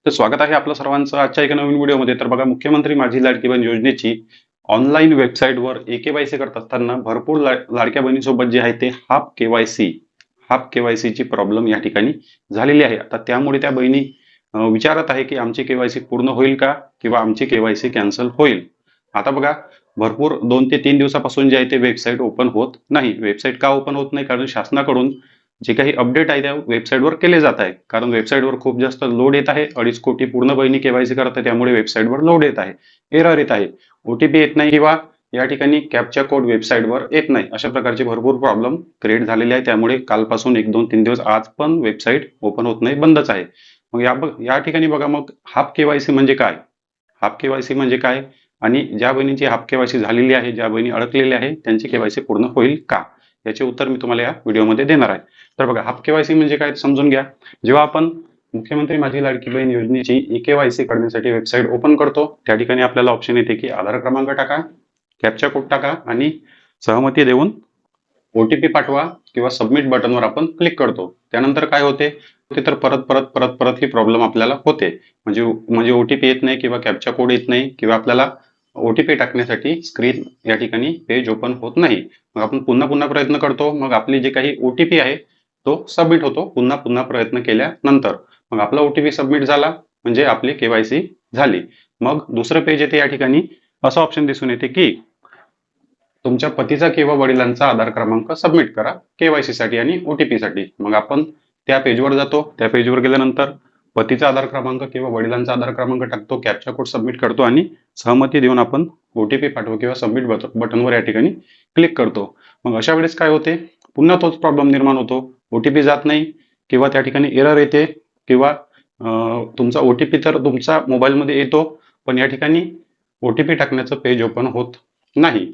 तर स्वागत आहे आपलं सर्वांचं आजच्या एका नवीन व्हिडिओमध्ये. तर बघा, मुख्यमंत्री माझी लाडकी बहीण योजनेची ऑनलाईन वेबसाईटवर केवायसी करत असताना भरपूर लाडक्या बहिणीसोबत जे आहे ते हाफ केवायसीची प्रॉब्लेम या ठिकाणी झालेली आहे. आता त्यामुळे त्या बहिणी विचारत आहे की आमची केवायसी पूर्ण होईल का किंवा आमची केवायसी कॅन्सल होईल. आता बघा, भरपूर 2 ते 3 दिवसापासून जे आहे ते वेबसाईट ओपन होत नाही. वेबसाईट का ओपन होत नाही? कारण शासनाकडून जे काही अपडेट आहे त्या वेबसाईटवर केले जात आहे. कारण वेबसाईटवर खूप जास्त लोड येत आहे. 2.5 कोटी पूर्ण बहिणी केवायसी करत आहे, त्यामुळे वेबसाईटवर लोड येत आहे, एरर येत आहे, ओटीपी येत नाही किंवा या ठिकाणी कॅप्चा कोड वेबसाईटवर येत नाही. अशा प्रकारचे भरपूर प्रॉब्लेम क्रिएट झालेले आहे. त्यामुळे कालपासून 1, 2, 3 दिवस आज पण वेबसाईट ओपन होत नाही, बंदच आहे. मग या ठिकाणी बघा, मग हाफ केवायसी म्हणजे काय? हाफ केवायसी म्हणजे काय? आणि ज्या बहिणींची हाफ केवायसी झालेली आहे, ज्या बहिणी अडकलेल्या आहे, त्यांची केवायसी पूर्ण होईल का? याचे उत्तर मी तुम्हाला या व्हिडिओमध्ये देणार आहे. तर बघा, हाफ केवायसी म्हणजे काय समजून घ्या. जेव्हा आपण मुख्यमंत्री माझी लाडकी बहीण योजनेची केवायसी करण्यासाठी वेबसाईट ओपन करतो, त्या ठिकाणी आपल्याला ऑप्शन येते की आधार क्रमांक टाका, कॅप्चा कोड टाका आणि सहमती देऊन ओटीपी पाठवा किंवा सबमिट बटनवर आपण क्लिक करतो. त्यानंतर काय होते तर परत परत परत परत ही प्रॉब्लेम आपल्याला होते. म्हणजे ओटीपी येत नाही किंवा कॅप्चा कोड येत नाही किंवा आपल्याला ओटीपी टाकण्यासाठी स्क्रीन या ठिकाणी पेज ओपन होत नाही. मग आपण पुन्हा पुन्हा प्रयत्न करतो. मग आपली जे काही ओटीपी आहे तो सबमिट होतो पुन्हा पुन्हा प्रयत्न केल्यानंतर. मग आपला ओटीपी सबमिट झाला म्हणजे आपली केवायसी झाली. मग दुसरं पेज येते, या ठिकाणी असं ऑप्शन दिसून येते की तुमच्या पतीचा किंवा वडिलांचा आधार क्रमांक सबमिट करा केवायसी साठी आणि ओटीपी साठी. मग आपण त्या पेजवर जातो. त्या पेजवर गेल्यानंतर पतीचा आधार क्रमांक किंवा वडिलांचा आधार क्रमांक टाकतो, कॅप्चा कोड सबमिट करतो आणि सहमती देऊन आपण ओटीपी पाठवू किंवा सबमिट बटनवर या ठिकाणी क्लिक करतो. मग अशा वेळेस काय होते? पुन्हा तोच प्रॉब्लेम निर्माण होतो. ओटीपी जात नाही किंवा त्या ठिकाणी एरर येते किंवा तुमचा ओटीपी तर तुमच्या मोबाईलमध्ये येतो, पण या ठिकाणी ओटीपी टाकण्याचं पेज ओपन होत नाही.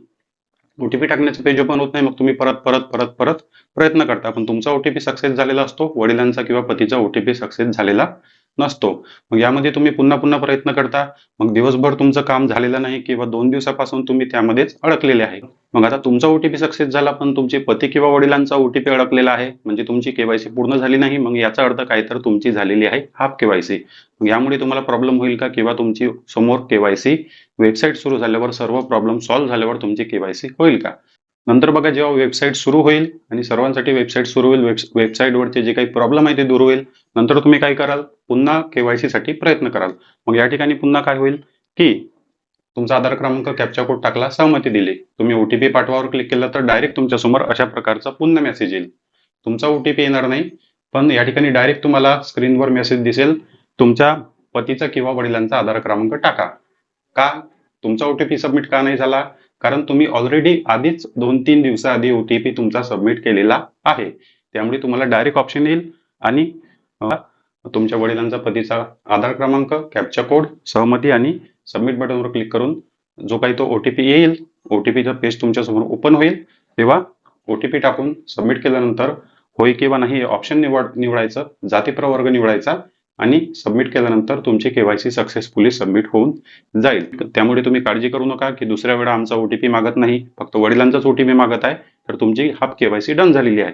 ओटीपी टाकण्याचं पेज ओपन होत नाही. मग तुम्ही परत परत परत परत प्रयत्न करता, पण तुमचा ओटीपी सक्सेस झालेला असतो, वडिलांचा किंवा पतीचा ओटीपी सक्सेस झालेला नसतो. मग यामध्ये तुम्ही पुन्हा पुन्हा प्रयत्न करता. मग दिवसभर तुमचं काम झालेलं नाही किंवा 2 दिवसापासून तुम्ही त्यामध्येच अडकलेले आहे. मग आता तुमचा ओटीपी सक्सेस झाला, पण तुमचे पती किंवा वडिलांचा ओटीपी अडकलेला आहे, म्हणजे तुमची केवायसी पूर्ण झाली नाही. मग याचा अर्थ काय? तर तुमची झालेली आहे हाफ केवायसी. मग यामुळे तुम्हाला प्रॉब्लेम होईल का? किंवा तुमची समोर केवायसी वेबसाईट सुरू झाल्यावर सर्व प्रॉब्लेम सॉल्व्ह झाल्यावर तुमची केवायसी होईल का? नंतर बघा, जेव्हा वेबसाईट सुरू होईल आणि सर्वांसाठी वेबसाईट सुरू होईल, वेबसाईटवरचे जे काही प्रॉब्लेम आहे ते दूर होईल. नंतर तुम्ही काय कराल? पुन्हा केवायसी साठी प्रयत्न कराल. मग या ठिकाणी पुन्हा काय होईल की तुमचा आधार क्रमांक, कॅप्चा कोड टाकला, सहमती दिली, तुम्ही ओटीपी पाठवावर क्लिक केलं तर डायरेक्ट तुमच्या समोर अशा प्रकारचा पुन्हा मेसेज येईल. तुमचा ओटीपी येणार नाही, पण या ठिकाणी डायरेक्ट तुम्हाला स्क्रीनवर मेसेज दिसेल, तुमच्या पतीचा किंवा वडिलांचा आधार क्रमांक टाका. का? तुमचा ओटीपी सबमिट का नाही झाला? कारण तुम्ही ऑलरेडी आधीच 2-3 दिवसाआधी ओटीपी तुमचा सबमिट केलेला आहे. त्यामुळे तुम्हाला डायरेक्ट ऑप्शन येईल आणि तुमच्या वडिलांचा, पतीचा आधार क्रमांक, कॅप्चा कोड, सहमती आणि सबमिट बटनवर क्लिक करून जो काही तो ओटीपी येईल, ओटीपीचा पेज तुमच्या समोर ओपन होईल. तेव्हा ओटीपी टाकून सबमिट केल्यानंतर होय किंवा नाही ऑप्शन निवडायचं, जाती प्रवर्ग निवडायचा आणि सबमिट केल्यानंतर तुमची केवायसी सक्सेसफुली सबमिट होऊन जाईल. त्यामुळे तुम्ही काळजी करू नका की दुसऱ्या वेळा आमचा ओटीपी मागत नाही, फक्त वडिलांचाच ओटीपी मागत आहे, तर तुमची हाफ केवायसी डन झालेली आहे.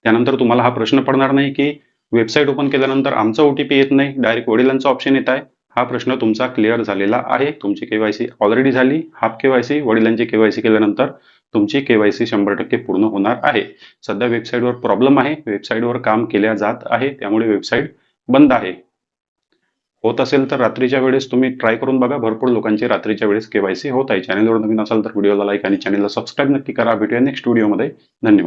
त्यानंतर तुम्हाला हा प्रश्न पडणार नाही की वेबसाईट ओपन केल्यानंतर आमचा ओटीपी येत नाही, डायरेक्ट वडिलांचा ऑप्शन येत आहे. हा प्रश्न तुमचा क्लिअर झालेला आहे. तुमची केवायसी ऑलरेडी झाली. हाफ केवायसी, वडिलांची केवायसी केल्यानंतर तुमची केवायसी 100% पूर्ण होणार आहे. सध्या वेबसाईटवर प्रॉब्लेम आहे, वेबसाईटवर काम केल्या जात आहे, त्यामुळे वेबसाईट बंद आहे. होत असेल तर रात्रीच्या वेळेस तुम्ही ट्राय करून बघा. भरपूर लोकांची रात्रीच्या वेळेस केवायसी होत आहे. चॅनलवर नवीन असाल तर व्हिडिओला लाईक आणि चॅनलला सबस्क्राईब नक्की करा. भेटूया नेक्स्ट व्हिडिओमध्ये. धन्यवाद.